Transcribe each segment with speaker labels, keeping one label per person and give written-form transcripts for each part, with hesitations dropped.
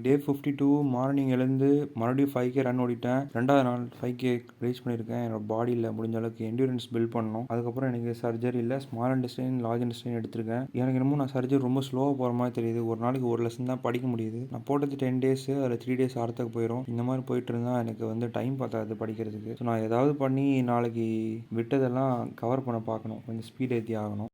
Speaker 1: டே 52 morning எழுந்து மறுபடியும் 5K run ஓடிட்டேன். 2வது நாள் 5K ரீச் பண்ணியிருக்கேன். என்னோட பாடியில் முடிஞ்ச அளவுக்கு என்டியூரன்ஸ் பில்ட் பண்ணணும். அதுக்கப்புறம் எனக்கு சர்ஜரி இல்லை, ஸ்மால் இன்டெஸ்டைன் லார்ஜ் இன்டெஸ்டைன் எடுத்திருக்கேன். எனக்கு என்னமோ நான் சர்ஜரி ரொம்ப ஸ்லோவாக போகிற மாதிரி தெரியுது. ஒரு நாளைக்கு ஒரு லெசன் தான் படிக்க முடியுது. நான் போட்டது 10 டேஸ், அதில் 3 டேஸ் அர்த்தக்கு போயிடும். இந்த மாதிரி போயிட்டு இருந்தால் எனக்கு வந்து டைம் பார்த்தாது படிக்கிறதுக்கு. ஸோ நான் ஏதாவது பண்ணி நாளைக்கு விட்டதெல்லாம் கவர் பண்ண பார்க்கணும். கொஞ்சம் ஸ்பீட் ஏற்றி ஆகணும்.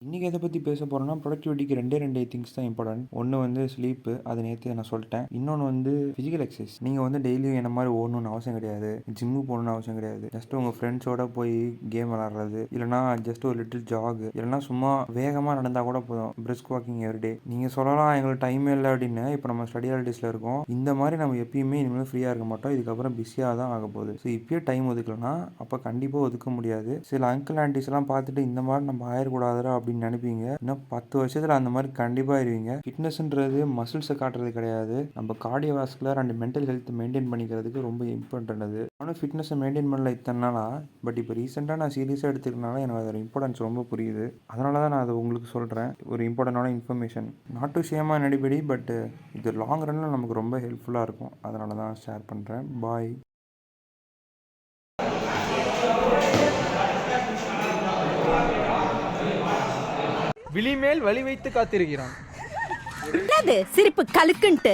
Speaker 1: இன்றைக்கி எதை பற்றி பேச போகிறோன்னா, ப்ரொடக்டிவிட்டிக்கு ரெண்டே திங்ஸ் தான் இம்பார்ட்டன்ட். ஒன்று வந்து ஸ்லீப்பு, அது நேற்று நான் சொல்லிட்டேன். இன்னொன்று வந்து ஃபிசிக்கல் எக்ஸசைஸ். நீங்கள் வந்து டெய்லியும் என்ன மாதிரி ஓடணும்னு அவசியம் கிடையாது, ஜிம்மு போகணுன்னு அவசியம் கிடையாது. ஜஸ்ட் உங்கள் ஃப்ரெண்ட்ஸோட போய் கேம் விளாட்றது, இல்லைனா ஜஸ்ட் ஒரு லிட்டில் ஜாக், இல்லைனா சும்மா வேகமாக நடந்தால் கூட போதும். Brisk walking everyday. நீங்கள் சொல்லலாம் எங்களுக்கு டைமே இல்லை அப்படின்னு. இப்போ நம்ம ஸ்டடி ஹாலிடேஸில் இருக்கோம். இந்த மாதிரி நம்ம எப்பயுமே இனிமேல் ஃப்ரீயாக இருக்க மாட்டோம். இதுக்கப்புறம் பிஸியாக தான் ஆக போகுது. ஸோ இப்பயே டைம் ஒதுக்கலன்னா அப்போ கண்டிப்பாக ஒதுக்க முடியாது. சில அங்கிள் ஆண்டிஸ்லாம் பார்த்துட்டு இந்த மாதிரி நம்ம ஆயிடக்கூடாதுரா அப்படின்னு நினைப்பீங்க. இன்னும் 10 வருஷத்துல அந்த மாதிரி கண்டிப்பா இருவீங்க. ஃபிட்னஸ்ன்றது மசில்ஸை காட்டுறது கிடையாது, நம்ம cardiovascular and mental health maintain பண்ணிக்கிறதுக்கு ரொம்ப இம்பார்ட்டன்ட். அது நானும் ஃபிட்னஸை மெயின்டைன் பண்ணல இத்தனை நாளா. பட் இப்போ ரீசெண்டாக நான் சீரியஸாக எடுத்துக்கிறனால எனக்கு அதோட இம்பார்ட்டன்ஸ் ரொம்ப புரியுது. அதனால தான் நான் அதை உங்களுக்கு சொல்கிறேன். ஒரு இம்பார்ட்டண்டான information. Not to shame on anybody, but இது லாங் ரன்னில் நமக்கு ரொம்ப ஹெல்ப்ஃபுல்லாக இருக்கும். அதனால தான் ஷேர் பண்ணுறேன். பாய்.
Speaker 2: விழிமேல் வலி வைத்து காத்திருக்கிறான்.
Speaker 3: சிரிப்பு கலுக்குன்ட்டு